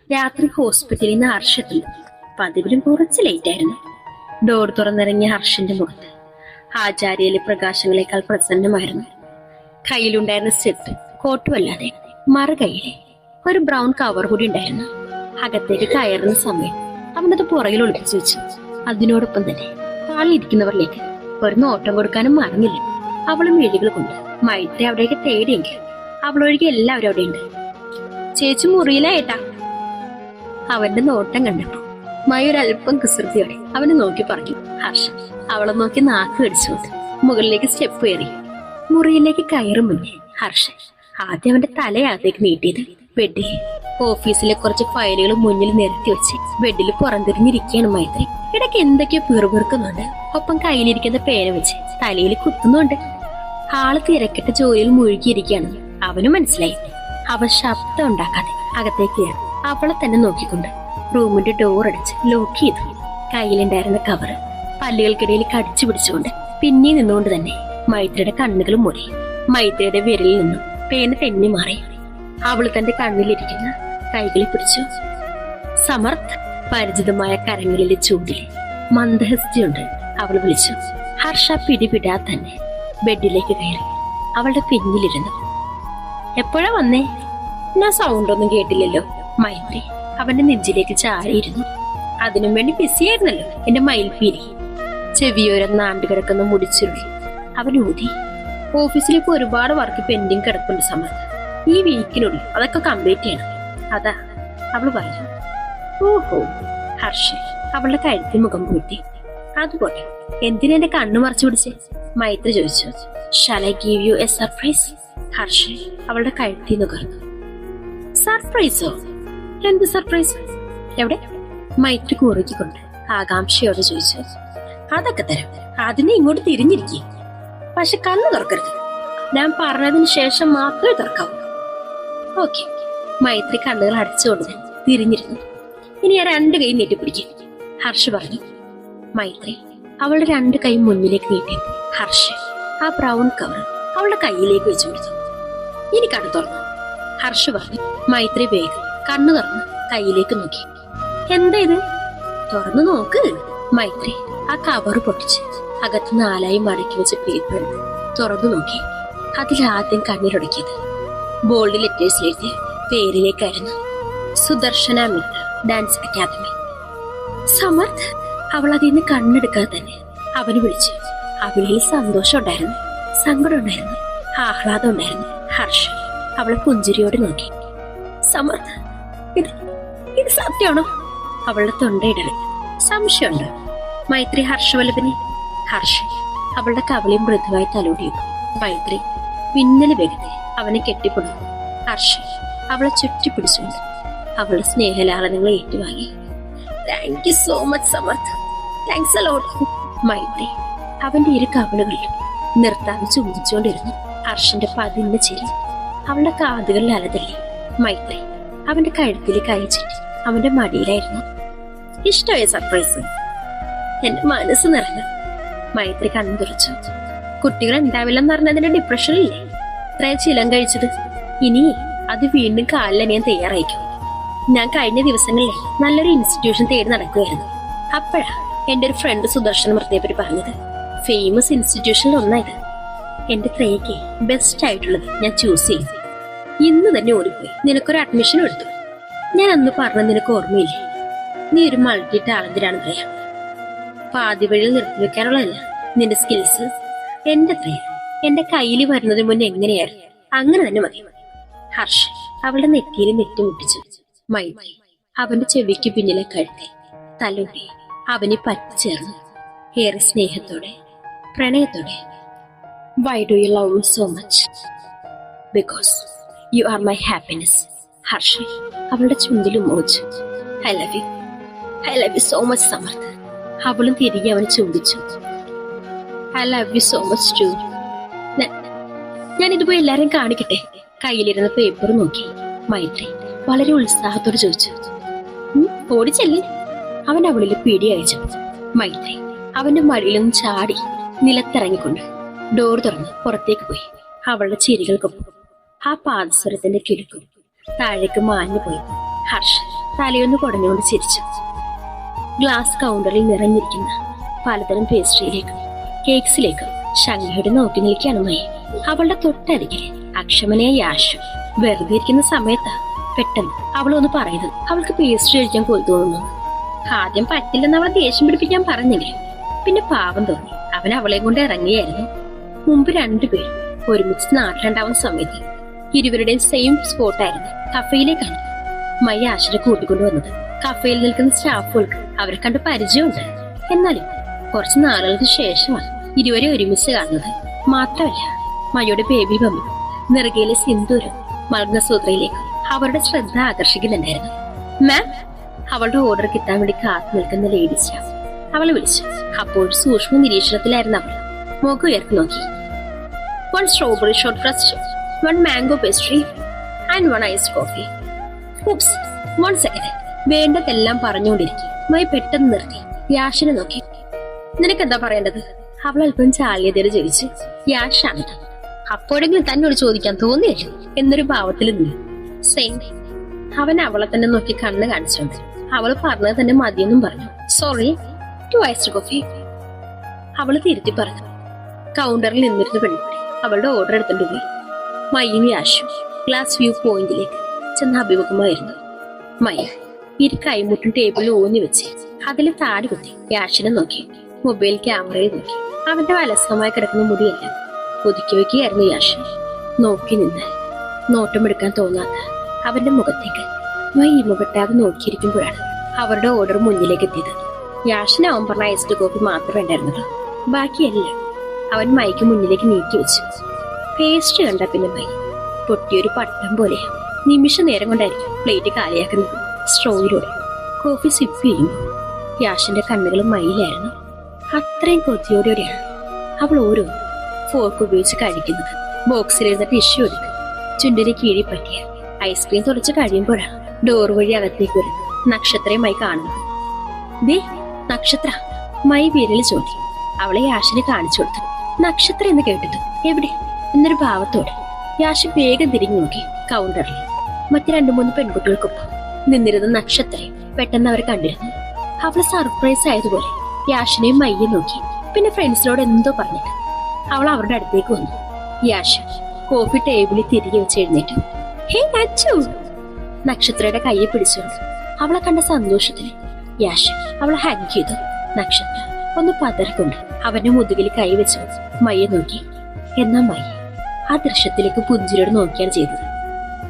രാത്രി ഹോസ്പിറ്റലിൽ നിന്ന് ഹർഷത്തിൽ പതിവിലും കുറച്ച് ലേറ്റ് ആയിരുന്നു. ഡോർ തുറന്നിറങ്ങിയ ഹർഷന്റെ മുഖത്ത് ആചാര്യയിലെ പ്രകാശങ്ങളെക്കാൾ പ്രസന്നമായിരുന്നു. കയ്യിലുണ്ടായിരുന്ന സെറ്റ് കോട്ടുമല്ലാതെ മറുകൈയിലെ ഒരു ബ്രൗൺ കവർ കൂടി ഉണ്ടായിരുന്നു. അകത്തേക്ക് കയറുന്ന സമയം അവനത് പുറകിൽ ഒളിപ്പിച്ചു വെച്ചു. അതിനോടൊപ്പം തന്നെ താളിയിരിക്കുന്നവരിലേക്ക് ഒരു നോട്ടം കൊടുക്കാനും മറന്നില്ല. അവളും വീടുകൾ കൊണ്ട് മൈത്രി അവിടേക്ക് തേടിയെങ്കിൽ അവളൊഴികെ എല്ലാവരും അവിടെ ഉണ്ട്. ചേച്ചി മുറിയിലായിട്ടാ. അവന്റെ നോട്ടം കണ്ടപ്പോ മയൊരൽപ്പം കുസൃതിയോടെ അവനെ നോക്കി പറഞ്ഞു. ഹർഷ അവളെ നോക്കി നാക്ക് കടിച്ചുകൊണ്ട് മുകളിലേക്ക് സ്റ്റെപ്പ് കയറി. മുറിയിലേക്ക് കയറും മുന്നേ ഹർഷ ആദ്യം അവന്റെ തലയാകത്തേക്ക് നീട്ടിയത് ബെഡിൽ. ഓഫീസിലെ കുറച്ച് ഫയലുകൾ മുന്നിൽ നിരത്തി വെച്ച് ബെഡിൽ പുറംതിരിഞ്ഞിരിക്കുകയാണ് മൈത്രി. ഇടയ്ക്ക് എന്തൊക്കെയോ പിറുപിറുക്കുന്നുണ്ട്. ഒപ്പം കയ്യിലിരിക്കുന്ന പേന വെച്ച് തലയിൽ കുത്തുന്നുണ്ട്. ആള് തിരക്കിട്ട ജോലിയിൽ മുഴുകിയിരിക്കുകയാണെന്ന് അവന് മനസ്സിലായി. അവൻ ശബ്ദം ഉണ്ടാക്കാതെ അകത്തേക്ക് കയറി അവളെ തന്നെ നോക്കിക്കൊണ്ട് റൂമിന്റെ ഡോർ അടച്ച് ലോക്ക് ചെയ്തു. കയ്യിലുണ്ടായിരുന്ന കവറ് പല്ലുകൾക്കിടയിൽ കടിച്ചു പിടിച്ചുകൊണ്ട് പിന്നെ നിന്നുകൊണ്ട് തന്നെ മൈത്രിയുടെ കണ്ണുകൾ മൂടി. മൈത്രിയുടെ വിരലിൽ നിന്നും പേന തെന്നി മാറി. അവള് തന്റെ കണ്ണിലിരിക്കുന്ന കൈകളിൽ പിടിച്ചു. സമർത്ഥ്. പരിചിതമായ കരങ്ങളിലെ ചൂടില് മന്ദഹസ്തിയുണ്ട് അവൾ വിളിച്ചു. ഹർഷ പിടിപിടാ തന്നെ ബെഡിലേക്ക് കയറി അവളുടെ പിന്നിലിരുന്നു. എപ്പോഴാ വന്നേ? ഞാൻ സൗണ്ട് ഒന്നും കേട്ടില്ലല്ലോ. മൈത്രി അവന്റെ നെഞ്ചിലേക്ക് ചാരിയിരുന്നു. അതിനും വേണ്ടി ബിസിയായിരുന്നല്ലോ എന്റെ മയിൽപ്പീരി. ചെവിയോരം നാണ്ടുകിടക്കുന്ന മുടിച്ചുരുളി അവൻ ഊതി. ഓഫീസിലേക്ക് ഒരുപാട് വർക്ക് പെൻഡിങ് കിടപ്പുണ്ട് സമർത്ഥ. ഈ വീക്കിനുള്ളിൽ അതൊക്കെ കംപ്ലീറ്റ് ചെയ്യണം. അതാ അവള് പറഞ്ഞു. ഓഹോ. ഹർഷ അവളുടെ കഴുത്തിൽ മുഖം പൂട്ടി. അതുപോലെ എന്തിനാ എന്റെ കണ്ണു മറച്ചു പിടിച്ചേ? മൈത്രി ചോദിച്ചു. Shall I give you a surprise? Harsha അവളുടെ കഴുത്തിൽ നുകർന്നു. സർപ്രൈസോ? എന്ത് സർപ്രൈസ്? എവിടെ? മൈത്രി കുറുക്കിക്കൊണ്ട് ആകാംക്ഷയോടെ ചോദിച്ചു. അതൊക്കെ തരാം. അതിനെ ഇങ്ങോട്ട് തിരിഞ്ഞിരിക്കും. പക്ഷെ കണ്ണു തുറക്കരുത്. ഞാൻ പറഞ്ഞതിന് ശേഷം മാത്രമേ തുറക്കാവൂ. ഓക്കെ. മൈത്രി കണ്ണുകൾ അടച്ചുകൊണ്ട് തിരിഞ്ഞിരുന്നു. ഇനി ഞാൻ 2 കൈ നീട്ടിപ്പിടിക്കും, ഹർഷ പറഞ്ഞു. മൈത്രി അവളുടെ 2 കൈ മുന്നിലേക്ക് നീട്ടി. ഹർഷ ആ ബ്രൗൺ കവർ അവളുടെ കയ്യിലേക്ക് വെച്ചു കൊടുത്തു. ഇനി കണ്ണു തുറന്നു, ഹർഷ പറഞ്ഞു. മൈത്രി വേഗം കണ്ണു തുറന്ന് കയ്യിലേക്ക് നോക്കി. എന്താ ഇത്? തുറന്നു നോക്ക്. മൈത്രി ആ കവർ പൊട്ടിച്ച് അകത്ത് 4ആയി മടക്കി വെച്ച പേപ്പർ എടുത്ത് തുറന്നു നോക്കി. അതിലാദ്യം കണ്ണിലുടക്കിയത് ബോൾഡ് ലെറ്റേഴ്സിൽ എഴുതിയ പേരിലേക്കായിരുന്നു. Sudarshana Mitra dance academy. സമർത്ഥ്. അവൾ അതിൽ നിന്ന് കണ്ണെടുക്കാതെ തന്നെ അവന് വിളിച്ചു. അവളിൽ സന്തോഷം ഉണ്ടായിരുന്നു, സങ്കടം ഉണ്ടായിരുന്നു, ആഹ്ലാദം ഉണ്ടായിരുന്നു. ഹർഷ അവളെ പുഞ്ചിരിയോടെ നോക്കി. സമർത്ഥ്, ഇത് സത്യമാണോ? അവളുടെ തൊണ്ടയിടൽ സംശയമുണ്ടോ? മൈത്രി ഹർഷവല്ലഭനെ. ഹർഷ അവളുടെ കവളി മൃദുവായി തലോടിയും. മൈത്രി മിന്നല് വേഗത്തിൽ അവനെ കെട്ടിപ്പൊടുന്നു. ഹർഷ അവളെ ചുറ്റിപ്പിടിച്ചുകൊണ്ട് അവളുടെ സ്നേഹലാളനങ്ങൾ ഏറ്റുവാങ്ങി. Thank you so much Samarth. Thanks a lot. Maitri അവന്റെ 2 കവളുകളിലും നിർത്താതെ ചുംബിച്ചുകൊണ്ടിരുന്നു. ഹർഷന്റെ പതിഞ്ഞ ചിരി അവളുടെ കാതുകളിൽ അലതള്ളി. മൈത്രി അവന്റെ കഴുത്തിൽ കയച്ചിട്ട് അവന്റെ മടിയിലായിരുന്നു. ഇഷ്ടമായ സർപ്രൈസ്? എന്റെ മനസ്സ് നിറഞ്ഞു. മൈത്രി കണ്ണു തുറച്ചു. കുട്ടികൾ ഉണ്ടാവില്ലെന്ന് പറഞ്ഞതിന്റെ ഡിപ്രഷനില്ലേ ഇത്രയും ചിലം കഴിച്ചത്? ഇനി അത് വീണ്ടും കാലിലണിയാൻ തയ്യാറായിരിക്കും. ഞാൻ കഴിഞ്ഞ ദിവസങ്ങളിലെ നല്ലൊരു ഇൻസ്റ്റിറ്റ്യൂഷൻ തേടി നടക്കുകയായിരുന്നു. അപ്പോഴാ എന്റെ ഒരു ഫ്രണ്ട് സുദർശന മൃതയെപ്പറ്റി പറഞ്ഞത്. ഫേമസ് ഇൻസ്റ്റിറ്റ്യൂഷനിൽ ഒന്നായത്. എന്റെ ത്രേക്ക് ബെസ്റ്റ് ആയിട്ടുള്ളത് ഞാൻ ചൂസ് ചെയ്തു. ഇന്ന് തന്നെ ഓടിപ്പോയി നിനക്കൊരു അഡ്മിഷൻ എടുത്തു. ഞാൻ അന്ന് പറഞ്ഞ നിനക്ക് ഓർമ്മയില്ലേ? നീ ഒരു മൾട്ടി ടാലന്റഡ് ത്രയ. പാതി വഴിയിൽ നിർത്തിവെക്കാനുള്ളതല്ല നിന്റെ സ്കിൽസ്. എന്റെ ത്രയ എന്റെ കയ്യിൽ വരുന്നതിന് മുന്നേ എങ്ങനെയായിരുന്നു അങ്ങനെ തന്നെ മതി. ഹർഷ അവളുടെ നെറ്റിയിൽ നെറ്റുമുട്ടിച്ചു. മൈത്രി അവന്റെ ചെവിക്ക് പിന്നിലെ കഴുത്തെ തലോടി അവനെ പറ്റിച്ചേർന്നു. ഏറെ സ്നേഹത്തോടെ പ്രണയത്തോടെ. Why do you love me so much? Because you are my happiness. Harsha അവളുടെ ചുണ്ടിലും മോച്ചു. I love you. I love you so much Samarth. അവളും തിരികെ അവനെ ചുംബിച്ചു. I love you so much too. ഞാൻ ഇതുപോലെ എല്ലാരെയും കാണിക്കട്ടെ? കയ്യിലിരുന്ന പേപ്പർ നോക്കി മൈത്രി വളരെ ഉത്സാഹത്തോടെ ചോദിച്ചു. ഓടിച്ചല്ലേ? അവൻ അവളിൽ പിടി അയച്ചു. മൈത്രി അവന്റെ മടിയിൽ നിന്ന് ചാടി നിലത്തിറങ്ങിക്കൊണ്ട് ഡോർ തുറന്ന് പുറത്തേക്ക് പോയി. അവളുടെ ചിരികൾക്കൊപ്പം ആ പാദസ്വരത്തിന്റെ കിലുക്കും താഴേക്ക് മാഞ്ഞു പോയി. ഹർഷ തലയൊന്ന് കുടഞ്ഞുകൊണ്ട് ചിരിച്ചു. ഗ്ലാസ് കൗണ്ടറിൽ നിറഞ്ഞിരിക്കുന്ന പലതരം പേസ്ട്രിയിലേക്കും കേക്സിലേക്കും ശങ്കയോട് നോക്കി നിൽക്കുകയാണ് മൈ. അവളുടെ തൊട്ടരികിൽ അക്ഷമനായ യാഷു വെറുതെ ഇരിക്കുന്ന സമയത്താ പെട്ടെന്ന് അവളൊന്ന് പറയുന്നത് അവൾക്ക് പേസ്ട്രി കഴിക്കാൻ പോയി തോന്നുന്നു. ആദ്യം പറ്റില്ലെന്ന് അവളെ ദേഷ്യം പിടിപ്പിക്കാൻ പറഞ്ഞെങ്കിലും പിന്നെ പാവം തോന്നി അവൻ അവളെ കൊണ്ട് ഇറങ്ങിയായിരുന്നു. മുമ്പ് രണ്ടുപേരും ഒരുമിച്ച് നാട്ടിലുണ്ടാവുന്ന സമയത്ത് ഇരുവരുടെയും സെയിം സ്പോട്ടായിരുന്നു കഫയിലേക്കാണ് മൈ ആശയെ കൂട്ടിക്കൊണ്ടുവന്നത്. കഫയിൽ നിൽക്കുന്ന സ്റ്റാഫുകൾക്ക് അവരെ കണ്ട് പരിചയമുണ്ട്. എന്നാലും കുറച്ച് നാളുകൾക്ക് ശേഷമാണ് ഇരുവരെ ഒരുമിച്ച് കാണുന്നത്. മാത്രമല്ല മയുടെ ബേബി ബമ്മി നെറുകയിലെ സിന്ദൂരം മഗ്നസൂത്രയിലേക്ക് അവരുടെ ശ്രദ്ധ ആകർഷിക്കുന്നുണ്ടായിരുന്നു. മാം, അവളുടെ ഓർഡർ കിട്ടാൻ വേണ്ടി കാത്തു നിൽക്കുന്ന ലേഡി സ്റ്റാഫ് അവളെ വിളിച്ചു. അപ്പോൾ സൂക്ഷ്മ നിരീക്ഷണത്തിലായിരുന്നു അവൾ. മുഖം ഉയർത്തി നോക്കി. 1 strawberry shortcrust, 1 mango pastry and 1 iced coffee. Oops, 1 second. വേണ്ടതെല്ലാം പറഞ്ഞുകൊണ്ടിരിക്കും. മൈ പെട്ടെന്ന് നിർത്തി യാഷിനെ നോക്കി. നിനക്കെന്താ പറയേണ്ടത്? അവൾ അല്പം ചാള്യതയോടെ ചോദിച്ചു. യാഷാണ്. അപ്പോഴെങ്കിലും തന്നോട് ചോദിക്കാൻ തോന്നിയല്ലോ എന്നൊരു ഭാവത്തിൽ നിന്ന്. സെയിം. അവൻ അവളെ തന്നെ നോക്കി കണ്ണ് കാണിച്ചോണ്ട് അവൾ പറഞ്ഞത് തന്നെ മതിയെന്നും പറഞ്ഞു. Sorry, 2 iced coffee. അവള് തിരുത്തി പറഞ്ഞു. കൗണ്ടറിൽ നിന്നിരുന്ന പെൺകുട്ടി അവളുടെ ഓർഡർ എടുത്തിട്ട് പോയി. മയ്യും യാഷും ഗ്ലാസ് വ്യൂ പോയിന്റിലേക്ക് ചെന്ന് അഭിമുഖമായിരുന്നു. മയ്യ ഇരു കൈമുട്ടും ടേബിളിൽ ഊന്നി വെച്ച് അതിൽ താടി കുത്തി യാഷിനെ നോക്കി. മൊബൈൽ ക്യാമറയിൽ നോക്കി. അവന്റെ വലസമായി കിടക്കുന്ന മുടിയെല്ലാം ഒതുക്കി വയ്ക്കുകയായിരുന്നു യാഷ്. നോക്കി നിന്ന് നോട്ടമെടുക്കാൻ തോന്നാത്ത അവന്റെ മുഖത്തേക്ക് മയ്യമ പെട്ടാതെ നോക്കിയിരിക്കുമ്പോഴാണ് അവരുടെ ഓർഡർ മുന്നിലേക്ക് എത്തിയത്. യാഷിന് അവൻ പറഞ്ഞ ഐസ്ഡ് കോഫി മാത്രമേ ഉണ്ടായിരുന്നുള്ളൂ. ബാക്കിയെല്ലാം അവൻ മൈക്ക് മുന്നിലേക്ക് നീക്കി വെച്ചു. പേസ്റ്റ് കണ്ട പിന്നെ മൈ പൊട്ടിയൊരു പട്ടം പോലെ നിമിഷ നേരം കൊണ്ടായിരിക്കും പ്ലേറ്റ് കാലിയാക്കുന്നത്. സ്ട്രോയിലൂടെ കോഫി സിപ്പ് ചെയ്യുമ്പോൾ യാഷിന്റെ കണ്ണുകൾ മയിലായിരുന്നു. അത്രയും കൊതിയോടെയാണ് അവൾ ഓരോ ഫോർക്ക് ഉപയോഗിച്ച് കഴിക്കുന്നത്. ബോക്സിലിരുന്ന ടിഷ്യൂ എടുത്ത് ചുണ്ടിനെ കീഴി പറ്റിയ ഐസ്ക്രീം തുറച്ച് കഴിയുമ്പോഴാണ് ഡോർ വഴി അകത്തേക്ക് വരുന്നത് നക്ഷത്രയുമായി കാണുന്നത്. ദേ നക്ഷത്ര, മൈ വിരൽ ചോട്ടി അവളെ യാഷിനെ കാണിച്ചു കൊടുത്തു. നക്ഷത്ര എന്ന് കേട്ടത് എവിടെ എന്നൊരു ഭാവത്തോടെ യാഷ് വേഗം തിരിഞ്ഞു നോക്കി. കൗണ്ടറിൽ മറ്റു 2-3 പെൺകുട്ടികൾക്കൊപ്പം നിന്നിരുന്ന നക്ഷത്രയും പെട്ടെന്ന് അവർ കണ്ടിരുന്നു. അവള് സർപ്രൈസ് ആയതുപോലെ യാഷിനെയും മയ്യെ നോക്കി. പിന്നെ ഫ്രണ്ട്സിനോട് എന്തോ പറഞ്ഞിട്ട് അവൾ അവരുടെ അടുത്തേക്ക് വന്നു. യാഷ് കോഫി ടേബിളിൽ തിരികെ വെച്ച് എഴുന്നേറ്റു. ഹേ നച്ചു! നക്ഷത്രയുടെ കയ്യെ പിടിച്ചുകൊണ്ട് അവളെ കണ്ട സന്തോഷത്തിന് യാഷ് അവളെ ഹാഗ് ചെയ്തു. നക്ഷത്ര ഒന്ന് പതറിക്കൊണ്ട് അവന്റെ മുതുകിൽ കൈവച്ചു മയ്യെ നോക്കി. എന്നാ മയ്യ ആ ദൃശ്യത്തിലേക്ക് പുഞ്ചിരോട് നോക്കിയാണ് ചെയ്തത്.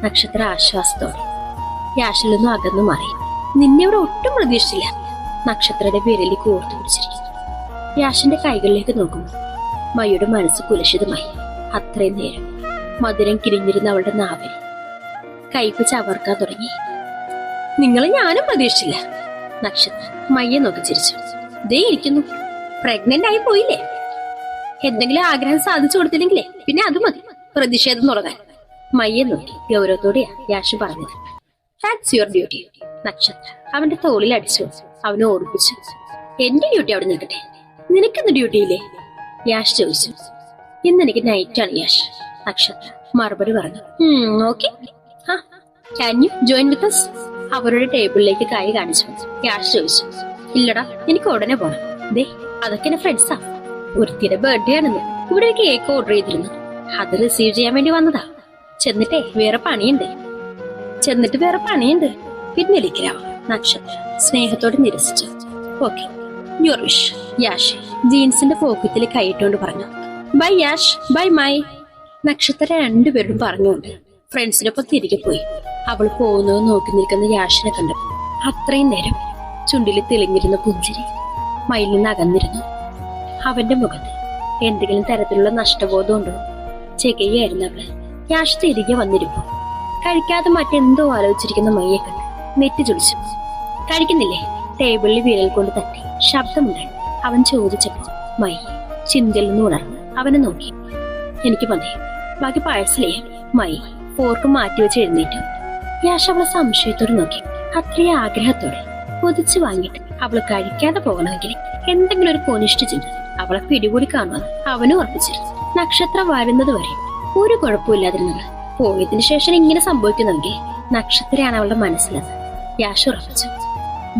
നക്ഷത്ര ആശ്വാസത്തോടെ യാഷിൽ നിന്നും അകന്നു മാറി. നിന്നെ ഇവിടെ ഒട്ടും പ്രതീക്ഷിച്ചില്ല. നക്ഷത്രയുടെ വിരലിൽ കോർത്തു പിടിച്ചിരിക്കുന്നു. യാഷിന്റെ കൈകളിലേക്ക് നോക്കുമ്പോൾ മയ്യുടെ മനസ്സ് കുലശിതമായി. അത്രയും നേരം മധുരം കിരിഞ്ഞിരുന്ന അവളുടെ നാവിൽ കൈപ്പ് ചവർക്കാൻ തുടങ്ങി. നിങ്ങളെ ഞാനും പ്രതീക്ഷിച്ചില്ല. നക്ഷത്ര മയ്യെ നോക്കി ചിരിച്ചു. ദേ ഇരിക്കുന്നു. പ്രഗ്നന്റ് ആയി പോയില്ലേ? എന്തെങ്കിലും ആഗ്രഹം സാധിച്ചു കൊടുത്തില്ലെങ്കിലേ പിന്നെ അത് മതി പ്രതിഷേധം തുടങ്ങാൻ. മയ്യെ നോക്കി ഗൗരവത്തോടെയാ യാഷ് പറഞ്ഞത്. That's your duty. നക്ഷത്ര അവന്റെ തോളിൽ അടിച്ചു അവനെ ഓർപ്പിച്ചു. എന്റെ ഡ്യൂട്ടി അവിടെ നിൽക്കട്ടെ, നിനക്കെന്ത് ഡ്യൂട്ടിയില്ലേ? യാഷ് ചോദിച്ചു. ഇന്ന് എനിക്ക് നൈറ്റാണ് യാഷ്. നക്ഷത്ര മറുപടി പറഞ്ഞു. Okay, can you join with us? അവരുടെ ടേബിളിലേക്ക് കൈ കാണിച്ചു യാഷ് ചോദിച്ചു. ഇല്ലടാ, എനിക്ക് ഉടനെ പോണം. ദേ അതൊക്കെ എന്റെ ഫ്രണ്ട്സാ. ഒരുത്തിയുടെ ബർത്ത്ഡേ ആണെന്ന് ഇവിടെ ഒരു കേക്ക് ഓർഡർ ചെയ്തിരുന്നു. അത് റിസീവ് ചെയ്യാൻ വേണ്ടി വന്നതാ. ചെന്നിട്ട് വേറെ പണിയുണ്ട്. പിന്നിരിക്കലാ. നക്ഷത്ര സ്നേഹത്തോടെ നിരസിച്ചു. Okay, your wish. യാഷ് ജീൻസിന്റെ പോക്കറ്റിൽ കൈയിട്ടുകൊണ്ട് പറഞ്ഞു. Bye Yash, bye Mai. നക്ഷത്ര രണ്ടുപേരും പറഞ്ഞുകൊണ്ട് ഫ്രണ്ട്സിനൊപ്പം തിരികെ പോയി. അവൾ പോകുന്നത് നോക്കി നിൽക്കുന്ന യാഷിനെ കണ്ടു. അത്രയും നേരം ചുണ്ടിൽ തെളിഞ്ഞിരുന്ന പുഞ്ചിരി മയിൽ നിന്ന് അകന്നിരുന്നു. അവന്റെ മുഖത്ത് എന്തെങ്കിലും തരത്തിലുള്ള നഷ്ടബോധം ഉണ്ടോ ചെകയായിരുന്നു അവള്. യാഷ് തിരികെ വന്നിരുന്നു. കഴിക്കാതെ മറ്റെന്തോ ആലോചിച്ചിരിക്കുന്ന മയ്യെ കണ്ട് നെറ്റി ചുളിച്ചു. കഴിക്കുന്നില്ലേ? ടേബിളിൽ വിരൽ കൊണ്ട് തട്ടി ശബ്ദമുണ്ടായി. അവൻ ചോദിച്ചപ്പോ മൈ ചിന്തയിൽ നിന്ന് ഉണർന്ന് അവനെ നോക്കി. എനിക്ക് മതി, ബാക്കി പാഴ്സലേ. മൈ ഫോർക്ക് മാറ്റിവെച്ച് എഴുന്നേറ്റു. യാഷ് അവളെ സംശയത്തോടെ നോക്കി. അത്രയും ആഗ്രഹത്തോടെ കൊതിച്ചു വാങ്ങിയിട്ട് അവള് കഴിക്കാതെ പോകണമെങ്കിൽ എന്തെങ്കിലും ഒരു കൊനിഷ്ഠ ചിന്ത അവളെ പിടികൂടി കാണുമെന്ന് അവനും ഉറപ്പിച്ചിരുന്നു. നക്ഷത്രം വരുന്നത് വരെ ഒരു കുഴപ്പമില്ലാതിരുന്നത് പോയതിനു ശേഷം ഇങ്ങനെ സംഭവിക്കുന്നെങ്കിൽ നക്ഷത്രയാണ് അവളുടെ മനസ്സിലെന്ന് യാഷ് ഉറപ്പിച്ചു.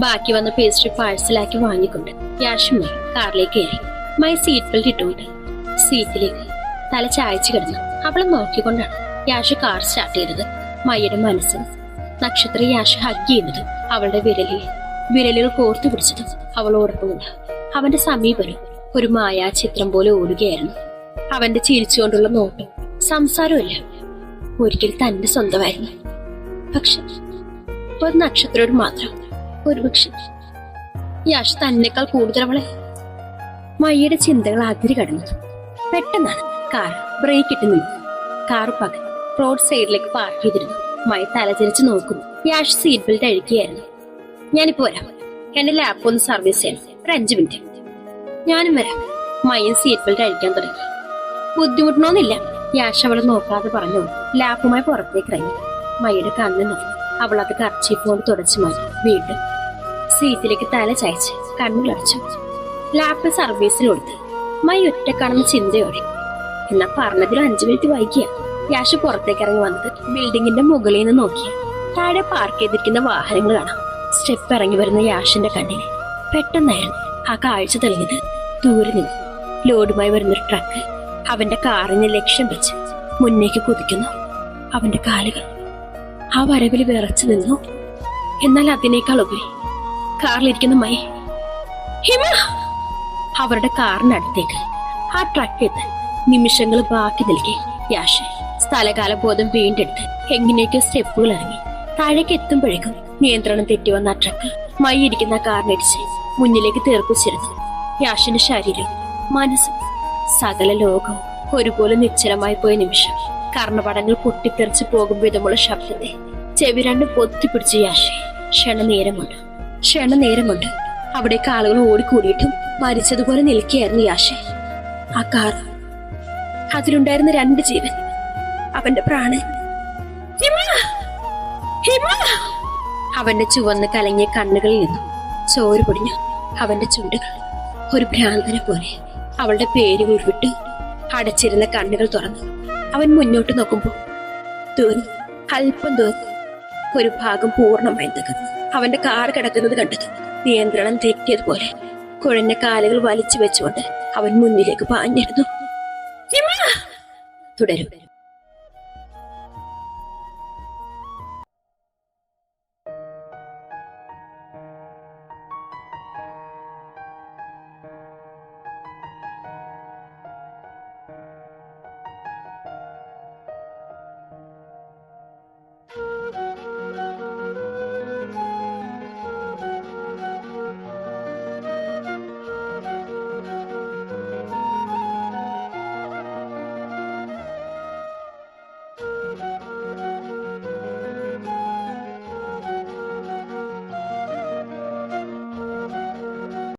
ബാക്കി വന്ന പേസ്ട്രി പാഴ്സലാക്കി വാങ്ങിക്കൊണ്ട് യാഷും മൈ കാറിലേക്ക് കയറി. മൈ സീറ്റ് ബെൽറ്റ് ഇട്ടുകൊണ്ട് സീറ്റിലേക്ക് തല ചായച്ചു കിടന്നു. അവളെ നോക്കിക്കൊണ്ടാണ് യാഷ് കാർ സ്റ്റാർട്ട് ചെയ്തത്. മൈയുടെ മനസ്സിൽ നക്ഷത്ര യാഷ് ഹഗ് ചെയ്യുന്നതും അവളുടെ വിരലുകൾ കോർത്തു പിടിച്ചതും അവളോടൊപ്പമുണ്ട്. അവന്റെ സമീപനം ഒരു മായാചിത്രം പോലെ ഓടുകയായിരുന്നു. അവന്റെ ചിരിച്ചുകൊണ്ടുള്ള നോട്ടും സംസാരവുമില്ല ഒരിക്കൽ തന്റെ സ്വന്തമായിരുന്നു. പക്ഷെ ഒരു നക്ഷത്രോട് മാത്രം ഒരുപക്ഷെ യാഷ് തന്നെക്കാൾ കൂടുതൽ അവളെ. മയ്യയുടെ ചിന്തകൾ അതിരി കടന്നു. പെട്ടെന്നാണ് കാർ ബ്രേക്ക് ഇട്ട് നിന്നു. കാർ പകൽ റോഡ് സൈഡിലേക്ക് പാർക്ക് ചെയ്തിരുന്നു. മൈ തലചരിച്ച് നോക്കുന്നു. യാഷ് സീറ്റ് ബെൽറ്റ് അഴിക്കുകയായിരുന്നു. ഞാനിപ്പോ വരാം, എന്റെ ലാപ്പ് ഒന്ന് സർവീസ് ചെയ്യണം, ഒരു 5 മിനിറ്റ്. ഞാനും വരാം. മയ്യൻ സീറ്റ് ബെൽറ്റ് അഴിക്കാൻ തുടങ്ങി. ബുദ്ധിമുട്ടണമെന്നില്ല, യാഷ് അവളെ നോക്കാതെ പറഞ്ഞു. ലാപ്പുമായി പുറത്തേക്ക് ഇറങ്ങി. മയ്യയുടെ കണ്ണ് നോക്കി. അവൾ അത് കർച്ചീഫ് കൊണ്ട് തുടച്ചു മാറ്റി വീണ്ടും സീറ്റിലേക്ക് തല ചായച്ച് കണ്ണുകളടച്ചു. ലാപ്പ് സർവീസിൽ കൊടുത്ത് മൈ ഒറ്റ കാണുന്ന ചിന്തയോടെ. എന്നാ പറഞ്ഞതിലും 5 മിനിറ്റ് വൈകിയ യാഷ് പുറത്തേക്ക് ഇറങ്ങി വന്നത് ബിൽഡിങ്ങിന്റെ മുകളിൽ നിന്ന് നോക്കിയ താഴെ പാർക്ക് ചെയ്തിരിക്കുന്ന വാഹനങ്ങൾ കാണാം. സ്റ്റെപ്പ് ഇറങ്ങി വരുന്ന യാഷിന്റെ കണ്ണിന് പെട്ടെന്നായിരുന്നു ആ കാഴ്ച തെളിഞ്ഞത്. ദൂരെ നിന്ന് ലോഡുമായി വരുന്നൊരു ട്രക്ക് അവന്റെ കാറിന് ലക്ഷ്യം വെച്ച് മുന്നേക്ക് കുതിക്കുന്നു. അവന്റെ കാലുകൾ ആ വരവിൽ വിറച്ചു നിന്നു. എന്നാൽ അതിനേക്കാൾ ഉപരി കാറിലിരിക്കുന്ന മൈ ഹിമ അവരുടെ കാറിനടുത്തേക്ക് ആ ട്രക്ക് എത്ത് നിമിഷങ്ങൾ ബാക്കി നിൽക്കെ യാഷ് സ്ഥലകാല ബോധം വീണ്ടെടുത്ത് എങ്ങനെയൊക്കെ സ്റ്റെപ്പുകൾ ഇറങ്ങി താഴേക്ക് എത്തുമ്പോഴേക്കും നിയന്ത്രണം തെറ്റി വന്ന ആ ട്രക്ക് മൈ ഇരിക്കുന്ന കാറിനടിച്ച് മുന്നിലേക്ക് തീർപ്പിച്ചിരുന്നു. യാഷിന്റെ ശരീരവും മനസ്സും സകല ലോകവും ഒരുപോലെ നിശ്ചലമായി പോയ നിമിഷം കർണപടങ്ങൾ പൊട്ടിത്തെറിച്ച് പോകും വിധമുള്ള ശബ്ദത്തെ ചെവി രണ്ട് പൊത്തിപ്പിടിച്ച് യാഷ്. ക്ഷണനേരം കൊണ്ട് അവിടേക്ക് ആളുകൾ ഓടിക്കൂടിയിട്ടും മരിച്ചതുപോലെ നിൽക്കുകയായിരുന്നു യാഷ്. ആ കാർ, അതിലുണ്ടായിരുന്ന 2 ജീവൻ, അവന്റെ പ്രാണൻ. അവന്റെ ചുവന്ന് കലങ്ങിയ കണ്ണുകളിൽ നിന്നും ചോര പൊടിഞ്ഞു. അവന്റെ ചുണ്ടുകൾ ഒരു ഭ്രാന്തനെ പോലെ അവളുടെ പേര് ഉരുവിട്ട് അടച്ചിരുന്ന കണ്ണുകൾ തുറന്നു. അവൻ മുന്നോട്ട് നോക്കുമ്പോൾ അല്പം ദൂരം ഒരു ഭാഗം പൂർണ്ണമായും തകർന്നു. അവന്റെ കാർ കിടക്കുന്നത് കണ്ടത് നിയന്ത്രണം തെറ്റിയതുപോലെ കുഴഞ്ഞ കാലുകൾ വലിച്ചു വെച്ചുകൊണ്ട് അവൻ മുന്നിലേക്ക് പാഞ്ഞിരുന്നു. തുടരും.